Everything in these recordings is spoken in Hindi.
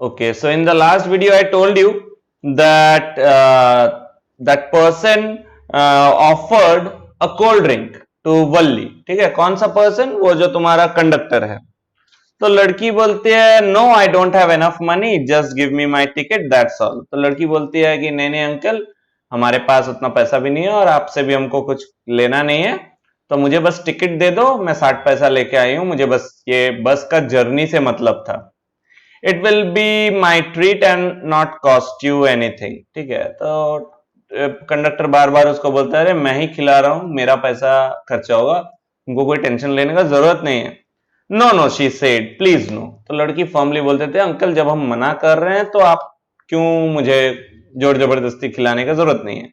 Okay, so in the last video I told you that that person offered a cold drink to वल्ली. ठीक है, कौन सा पर्सन? वो जो तुम्हारा कंडक्टर है. तो लड़की बोलती है no I don't have enough money, just give me my ticket that's all. तो लड़की बोलती है कि नहीं नहीं अंकल, हमारे पास उतना पैसा भी नहीं है और आपसे भी हमको कुछ लेना नहीं है, तो मुझे बस टिकट दे दो, मैं 60 पैसा लेके आई हूं, मुझे बस ये बस का जर्नी से मतलब था. It will be my treat and not cost you anything. ठीक है, तो कंडक्टर बार बार उसको बोलता है अरे मैं ही खिला रहा हूं, मेरा पैसा खर्चा होगा, तुमको कोई टेंशन लेने का जरूरत नहीं है. No no she said please no. तो लड़की फॉर्मली बोलते थे अंकल जब हम मना कर रहे हैं तो आप क्यों मुझे जोर जबरदस्ती खिलाने का जरूरत नहीं है.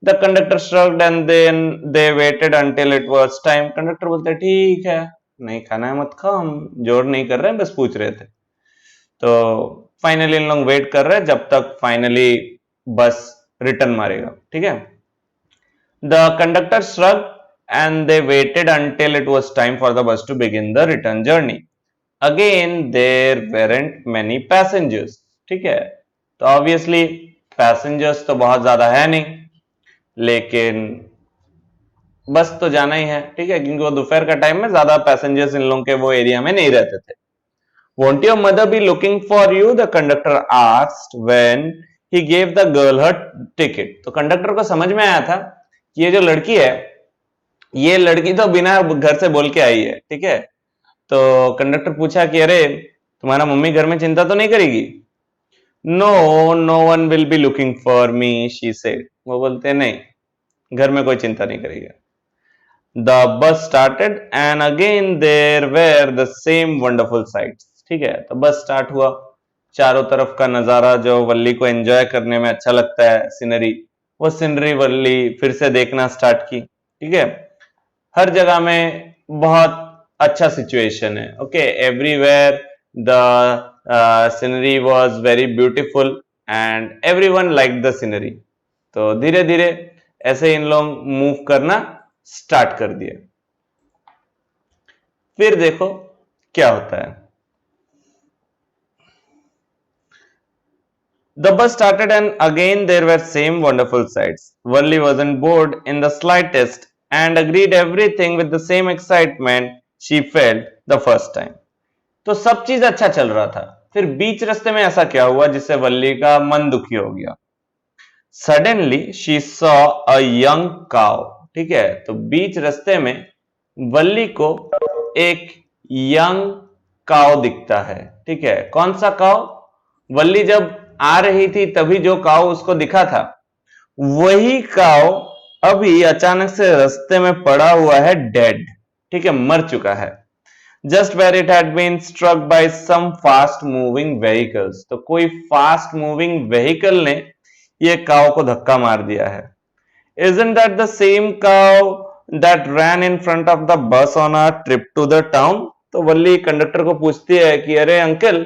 The conductor shrugged and then they waited until it was time. Conductor बोलते ठीक है, नहीं खाना है मत खाओ, हम जोर नहीं कर रहे हैं, बस पूछ रहे थे. तो फाइनली इन लोग वेट कर रहे हैं जब तक फाइनली बस रिटर्न मारेगा. ठीक है, the conductor shrug and they waited until it was time for the bus to begin the return journey. Again there weren't many passengers. ठीक है, तो obviously passengers तो बहुत ज्यादा है नहीं, लेकिन बस तो जाना ही है. ठीक है, क्योंकि वो दोपहर का टाइम में ज्यादा पैसेंजर्स इन लोगों के वो एरिया में नहीं रहते थे. Won't your mother be looking for you? The conductor asked when he gave the girl her ticket. तो कंडक्टर को समझ में आया था कि ये जो लड़की है, ये लड़की तो बिना घर से बोल के आई है. ठीक है, तो कंडक्टर पूछा कि अरे तुम्हारा मम्मी घर में चिंता तो नहीं करेगी. No no one will be looking for me she said. वो बोलते हैं नहीं, घर में कोई चिंता नहीं करेगा. The bus started and again there were the same wonderful sights. ठीक है, तो बस स्टार्ट हुआ. चारों तरफ का नजारा जो वल्ली को एंजॉय करने में अच्छा लगता है, सीनरी, वो सीनरी वल्ली फिर से देखना स्टार्ट की. ठीक है, हर जगह में बहुत अच्छा सिचुएशन है. Okay, everywhere the scenery was very beautiful and everyone like the scenery. तो धीरे धीरे ऐसे इन लोग मूव करना स्टार्ट कर दिए. फिर देखो क्या होता है. The bus started and again there were same wonderful sights. Worli wasn't bored in the slightest and agreed everything with the same excitement she felt the first time. तो सब चीज अच्छा चल रहा था. फिर बीच रास्ते में ऐसा क्या हुआ जिससे वल्ली का मन दुखी हो गया. Suddenly she saw a young cow. ठीक है, तो बीच रास्ते में वल्ली को एक यंग काव दिखता है. ठीक है, कौन सा काव? वल्ली जब आ रही थी तभी जो काव उसको दिखा था, वही काव अभी अचानक से रास्ते में पड़ा हुआ है डेड. ठीक है, मर चुका है. Just where it had been struck by some fast moving vehicles. तो कोई फास्ट मूविंग व्हीकल ने ये काव को धक्का मार दिया है. Isn't that the same cow that ran in front of the bus on our trip to the town? तो वल्ली कंडक्टर को पूछती है कि अरे अंकल,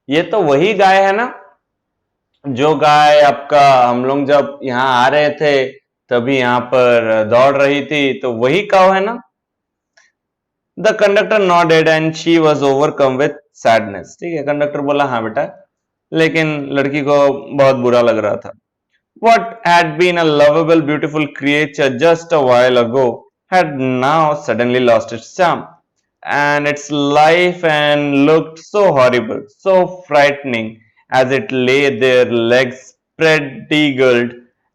ये तो वही गाय है ना, जो गाय आपका हम लोग जब यहाँ आ रहे थे तभी यहाँ पर दौड़ रही थी, तो वही काव है ना. The conductor nodded and she was overcome with sadness. ठीक है, कंडक्टर बोला हाँ बेटा, लेकिन लड़की को बहुत बुरा लग रहा था. What had been a lovable, beautiful creature just a while ago had now suddenly lost its charm, and its life and looked so horrible, so frightening as it lay there, legs spread eagled,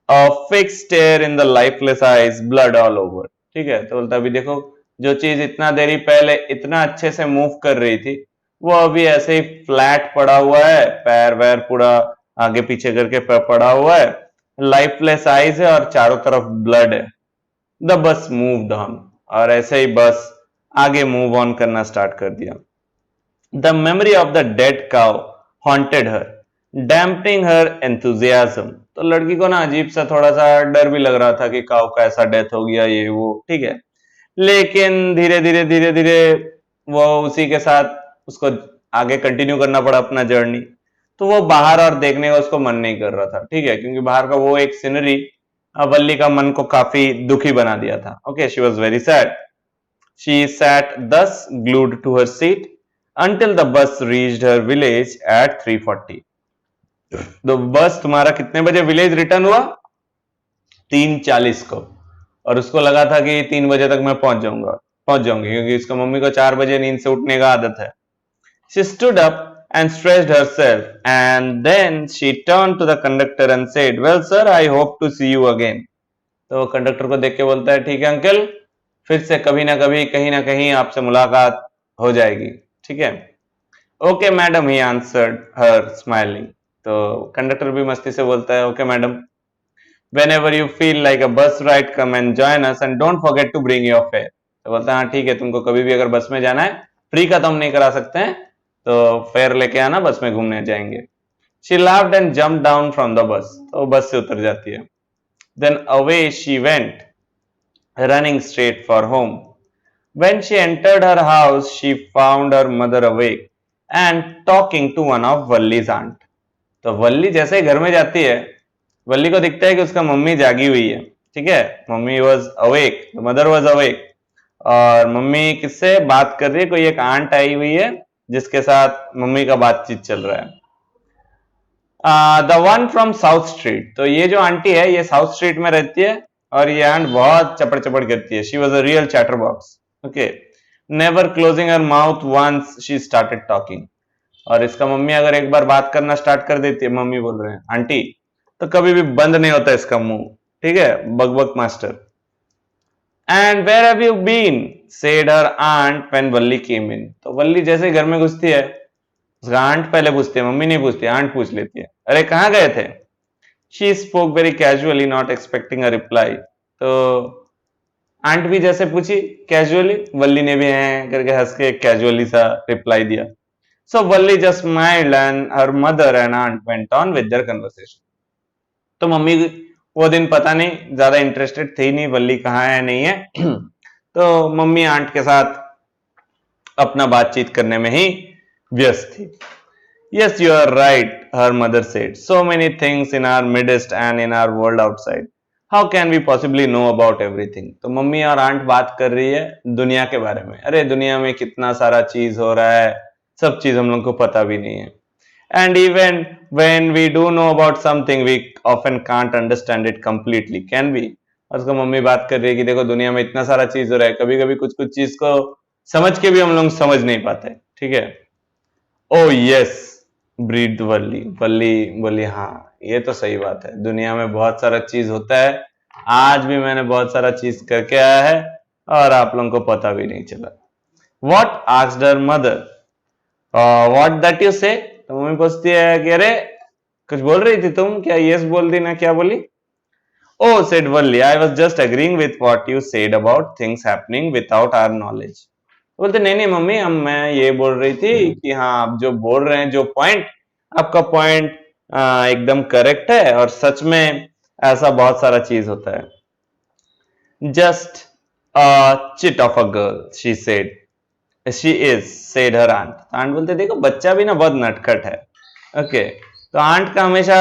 a fixed stare in the lifeless eyes, blood all over. ठीक है, तो बोलता अभी देखो, जो चीज इतना देरी पहले इतना अच्छे से मूव कर रही थी, वो अभी ऐसे ही फ्लैट पड़ा हुआ है, पैर वैर पूरा आगे पीछे करके पड़ा हुआ है, लाइफलेस आईज है और चारों तरफ ब्लड है. The bus moved on. और ऐसे ही बस आगे मूव ऑन करना स्टार्ट कर दिया. The memory of the dead cow haunted her, dampening her enthusiasm. तो लड़की को ना अजीब सा थोड़ा सा डर भी लग रहा था कि काउ का ऐसा डेथ हो गया ये वो. ठीक है, लेकिन धीरे धीरे वो उसी के साथ उसको आगे कंटिन्यू करना पड़ा अपना जर्नी. तो वो बाहर और देखने का उसको मन नहीं कर रहा था. ठीक है, क्योंकि बाहर का वो एक सीनरी वल्ली का मन को काफी दुखी बना दिया था. Okay, she was very sad. She sat thus glued to her seat. until the bus reached her village at 3:40. तो बस तुम्हारा कितने बजे विलेज रिटर्न हुआ? 3:40 को, और उसको लगा था कि 3 बजे तक मैं पहुंच जाऊंगी, क्योंकि उसका मम्मी को 4 बजे नींद से उठने का आदत है. She stood up and stretched herself, and then she turned to the conductor and said, "Well, sir, I hope to see you again." तो कंडक्टर को देख के बोलता है, ठीक है अंकल, फिर से कभी ना कभी कहीं ना कहीं आपसे मुलाकात हो जाएगी, ठीक है. Okay madam, he answered her smiling. तो कंडक्टर भी मस्ती से बोलता है, okay madam, whenever you feel like a bus ride, come and join us and don't forget to bring your fare. तो बोलता है, हाँ ठीक है, तुमको कभी भी अगर बस में जाना है, फ्री का तो हम नहीं करा सकते हैं, तो फेयर लेके आना, बस में घूमने जाएंगे. She laughed and jumped down from the bus. तो बस से उतर जाती है. Then away she went, running straight for home. When she entered her house, she found her mother awake and talking to one of Valli's aunt. तो वल्ली जैसे ही घर में जाती है, वल्ली को दिखता है कि उसका मम्मी जागी हुई है, ठीक है. Mummy was awake, mother was awake, और मम्मी किससे बात कर रही है? कोई एक आंट आई हुई है जिसके साथ मम्मी का बातचीत चल रहा है. The one from south street. तो ये जो आंटी है ये साउथ स्ट्रीट में रहती है, और ये आंट बहुत चपड़ चपड़ करती है. She was a real chatterbox. Okay. Never closing her mouth once she started talking. और इसका मम्मी अगर एक बार बात करना स्टार्ट कर देती है, मम्मी बोल रहे हैं आंटी, तो कभी भी बंद नहीं होता इसका मुंह, ठीक है. बकबक master. And where have you been, said her aunt when Valli came in. तो वल्ली जैसे घर में घुसती है, उसका आंट पहले पूछती है, मम्मी नहीं पूछती, आंट पूछ लेती है, अरे कहाँ गए थे? She spoke very casually, not expecting a reply. तो आंट भी जैसे पूछी कैजुअली, वल्ली ने भी हैं करके हंस के कैजुअली सा रिप्लाई दिया. So Valli just smiled and her mother and aunt went on with their conversation. तो मम्मी वो दिन पता नहीं ज्यादा इंटरेस्टेड थी नहीं वल्ली कहाँ है नहीं है, तो मम्मी आंट के साथ अपना बातचीत करने में ही व्यस्त थी. Yes, you are right, her mother said. So many things in our midst and in our world outside. How can we possibly know about everything? तो मम्मी और आंट बात कर रही है दुनिया के बारे में. अरे दुनिया में कितना सारा चीज हो रहा है, सब चीज हम लोग को पता भी नहीं है. And even when we do know about something, we often can't understand it completely, can we? और उसको मम्मी बात कर रही है कि देखो दुनिया में इतना सारा चीज हो रहा है, कभी कभी कुछ कुछ चीज को समझ के भी हम लोग समझ नहीं पाते, ठीक है. Oh yes, breathed वल्ली. वल्ली बोली, हाँ ये तो सही बात है, दुनिया में बहुत सारा चीज होता है, आज भी मैंने बहुत सारा चीज करके आया है और आप लोगों को पता भी नहीं चला. What asked her mother? What that you say? तो मम्मी पूछती है कि अरे कुछ बोल रही थी तुम, क्या यस बोल दी ना, क्या बोली? Oh, said Valli, I was just agreeing with what you said about things happening without our knowledge. बोलते नहीं नहीं मम्मी, मैं ये बोल रही थी कि हाँ आप जो बोल रहे हैं, जो पॉइंट, आपका पॉइंट एकदम करेक्ट है, और सच में ऐसा बहुत सारा चीज होता है. Just a chit of a girl, she said. She is, said her aunt. Aunt बोलते देखो बच्चा भी ना बहुत नटखट है. ओके. तो आंट का हमेशा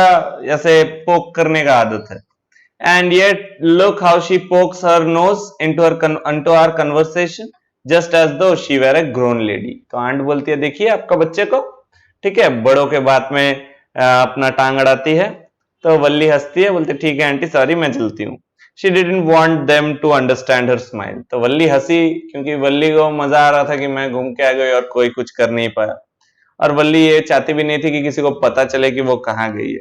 ऐसे पोक करने का आदत है. And yet look how she pokes her nose into our conversation just as though she were a grown lady. तो आंट बोलती है देखिए आपका बच्चे को, ठीक है, बड़ों के बात में अपना टांग अड़ाती है. तो वल्ली हंसती है, बोलते ठीक है आंटी, सॉरी मैं चलती हूँ. She didn't want them to understand her smile. तो वल्ली हंसी क्योंकि वल्ली को मजा आ रहा था कि मैं घूम के आ गई और कोई कुछ कर नहीं पाया, और वल्ली ये चाहती भी नहीं थी कि किसी को पता चले कि वो कहाँ गई है.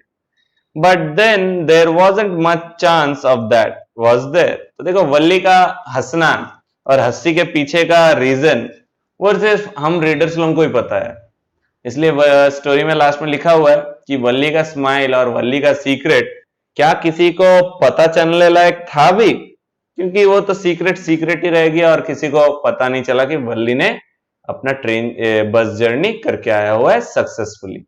But then there wasn't much chance of that, was there? तो देखो वल्ली का हंसना और हंसी के पीछे का रीजन वो सिर्फ हम रीडर्स लोगों को ही पता है. इसलिए स्टोरी में लास्ट में लिखा हुआ है कि वल्ली का स्माइल और वल्ली का सीक्रेट क्या किसी को पता चलने लायक था भी, क्योंकि वो तो सीक्रेट सीक्रेट ही रह गया और किसी को पता नहीं चला कि वल्ली ने अपना बस जर्नी करके आया हुआ है सक्सेसफुली.